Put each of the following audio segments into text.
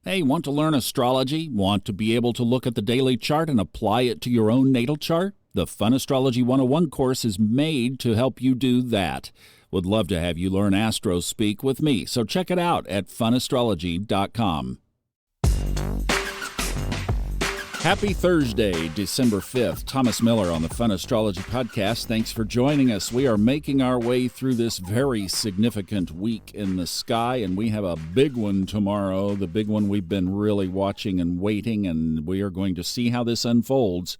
Hey, want to learn astrology? Want to be able to look at the daily chart and apply it to your own natal chart? The Fun Astrology 101 course is made to help you do that. Would love to have you learn astro speak with me, so check it out at funastrology.com. Happy Thursday, December 5th. Thomas Miller on the Fun Astrology Podcast. Thanks for joining us. We are making our way through this very significant week in the sky, and we have a big one tomorrow, the big one we've been really watching and waiting, and we are going to see how this unfolds.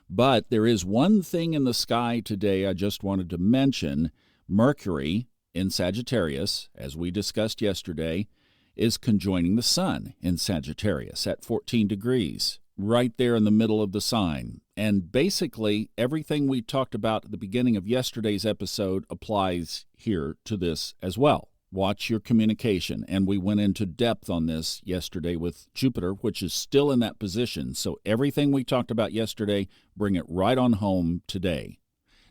But there is one thing in the sky today I just wanted to mention. Mercury in Sagittarius, as we discussed yesterday, is conjoining the Sun in Sagittarius at 14 degrees. Right there in the middle of the sign. And basically, everything we talked about at the beginning of yesterday's episode applies here to this as well. Watch your communication. And we went into depth on this yesterday with Jupiter, which is still in that position. So everything we talked about yesterday, bring it right on home today.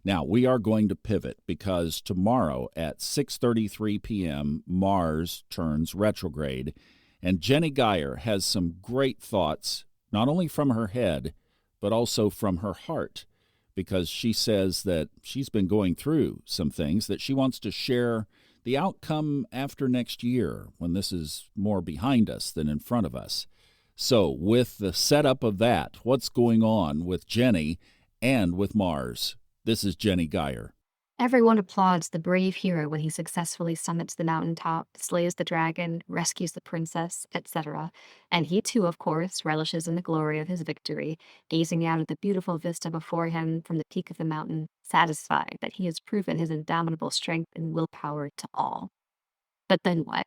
Now, we are going to pivot because tomorrow at 6:33 p.m., Mars turns retrograde. And Jenny Geyer has some great thoughts, not only from her head, but also from her heart, because she says that she's been going through some things that she wants to share the outcome after next year, when this is more behind us than in front of us. So with the setup of that, what's going on with Jenny and with Mars? This is Jenny Geyer. Everyone applauds the brave hero when he successfully summits the mountaintop, slays the dragon, rescues the princess, etc. And he too, of course, relishes in the glory of his victory, gazing out at the beautiful vista before him from the peak of the mountain, satisfied that he has proven his indomitable strength and willpower to all. But then what?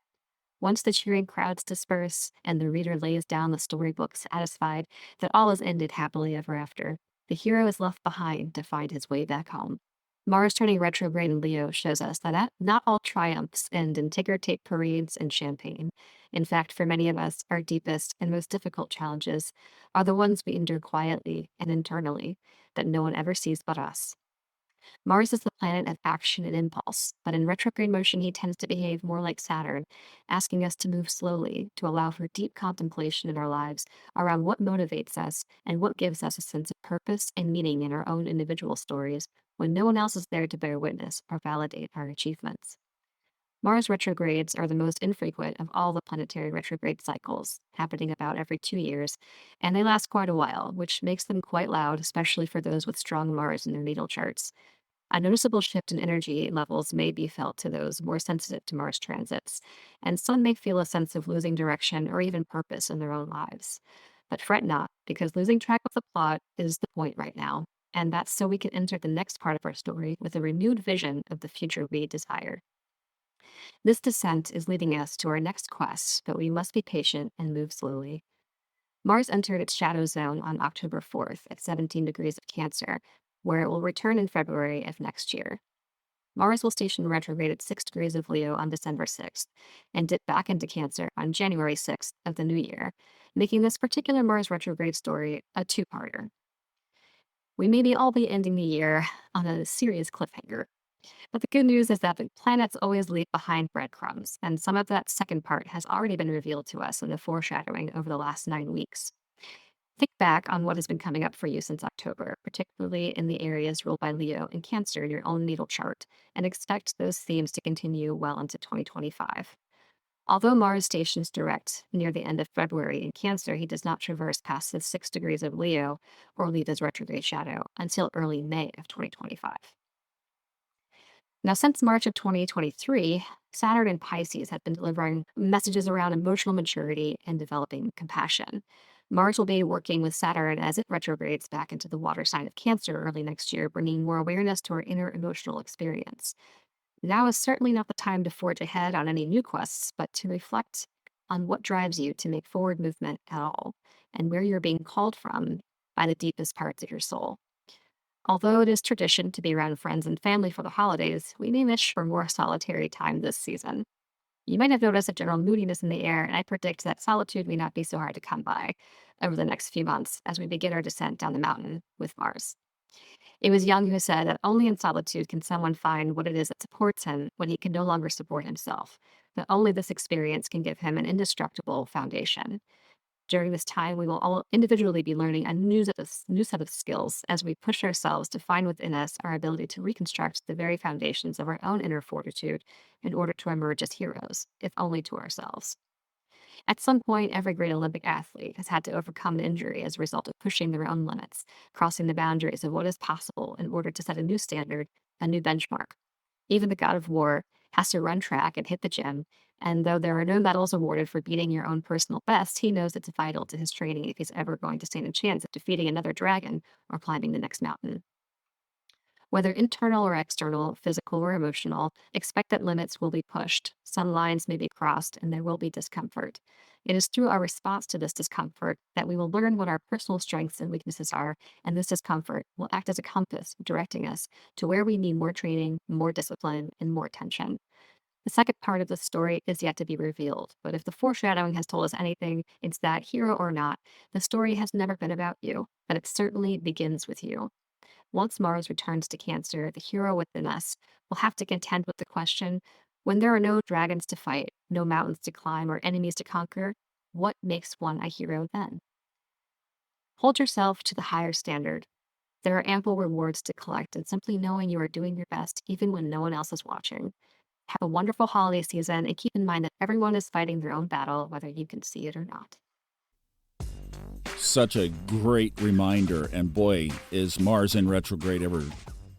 Once the cheering crowds disperse and the reader lays down the storybook satisfied that all is ended happily ever after, the hero is left behind to find his way back home. Mars turning retrograde in Leo shows us that not all triumphs end in ticker tape parades and champagne. In fact, for many of us, our deepest and most difficult challenges are the ones we endure quietly and internally that no one ever sees but us. Mars is the planet of action and impulse, but in retrograde motion, he tends to behave more like Saturn, asking us to move slowly, to allow for deep contemplation in our lives around what motivates us and what gives us a sense of purpose and meaning in our own individual stories when no one else is there to bear witness or validate our achievements. Mars retrogrades are the most infrequent of all the planetary retrograde cycles, happening about every 2 years, and they last quite a while, which makes them quite loud, especially for those with strong Mars in their natal charts. A noticeable shift in energy levels may be felt to those more sensitive to Mars transits, and some may feel a sense of losing direction or even purpose in their own lives. But fret not, because losing track of the plot is the point right now, and that's so we can enter the next part of our story with a renewed vision of the future we desire. This descent is leading us to our next quest, but we must be patient and move slowly. Mars entered its shadow zone on October 4th at 17 degrees of Cancer, where it will return in February of next year. Mars will station retrograde at 6 degrees of Leo on December 6th and dip back into Cancer on January 6th of the new year, making this particular Mars retrograde story a two-parter. We may all be ending the year on a serious cliffhanger, but the good news is that the planets always leave behind breadcrumbs, and some of that second part has already been revealed to us in the foreshadowing over the last 9 weeks. Think back on what has been coming up for you since October, particularly in the areas ruled by Leo and Cancer in your own natal chart, and expect those themes to continue well into 2025. Although Mars stations direct near the end of February in Cancer, he does not traverse past the 6 degrees of Leo or leave his retrograde shadow until early May of 2025. Now, since March of 2023, Saturn and Pisces have been delivering messages around emotional maturity and developing compassion. Mars will be working with Saturn as it retrogrades back into the water sign of Cancer early next year, bringing more awareness to our inner emotional experience. Now is certainly not the time to forge ahead on any new quests, but to reflect on what drives you to make forward movement at all, and where you're being called from by the deepest parts of your soul. Although it is tradition to be around friends and family for the holidays, we may wish for more solitary time this season. You might have noticed a general moodiness in the air, and I predict that solitude may not be so hard to come by over the next few months as we begin our descent down the mountain with Mars. It was Jung who said that only in solitude can someone find what it is that supports him when he can no longer support himself. but only this experience can give him an indestructible foundation. During this time, we will all individually be learning a new set of skills as we push ourselves to find within us our ability to reconstruct the very foundations of our own inner fortitude in order to emerge as heroes, if only to ourselves. At some point, every great Olympic athlete has had to overcome an injury as a result of pushing their own limits, crossing the boundaries of what is possible in order to set a new standard, a new benchmark. Even the god of war has to run track and hit the gym, and though there are no medals awarded for beating your own personal best, he knows it's vital to his training if he's ever going to stand a chance of defeating another dragon or climbing the next mountain. Whether internal or external, physical or emotional, expect that limits will be pushed, some lines may be crossed, and there will be discomfort. It is through our response to this discomfort that we will learn what our personal strengths and weaknesses are, and this discomfort will act as a compass directing us to where we need more training, more discipline, and more attention. The second part of the story is yet to be revealed, but if the foreshadowing has told us anything, it's that, hero or not, the story has never been about you, but it certainly begins with you. Once Mars returns to Cancer, the hero within us will have to contend with the question, when there are no dragons to fight, no mountains to climb, or enemies to conquer, what makes one a hero then? Hold yourself to the higher standard. There are ample rewards to collect, and simply knowing you are doing your best even when no one else is watching. Have a wonderful holiday season, and keep in mind that everyone is fighting their own battle, whether you can see it or not. Such a great reminder, and boy, is Mars in retrograde ever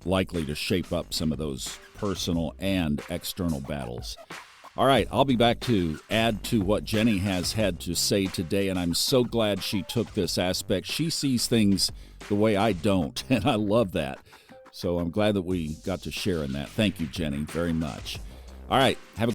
likely to shape up some of those personal and external battles. All right, I'll be back to add to what Jenny has had to say today, and I'm so glad she took this aspect. She sees things the way I don't, and I love that. So I'm glad that we got to share in that. Thank you, Jenny, very much. All right, have a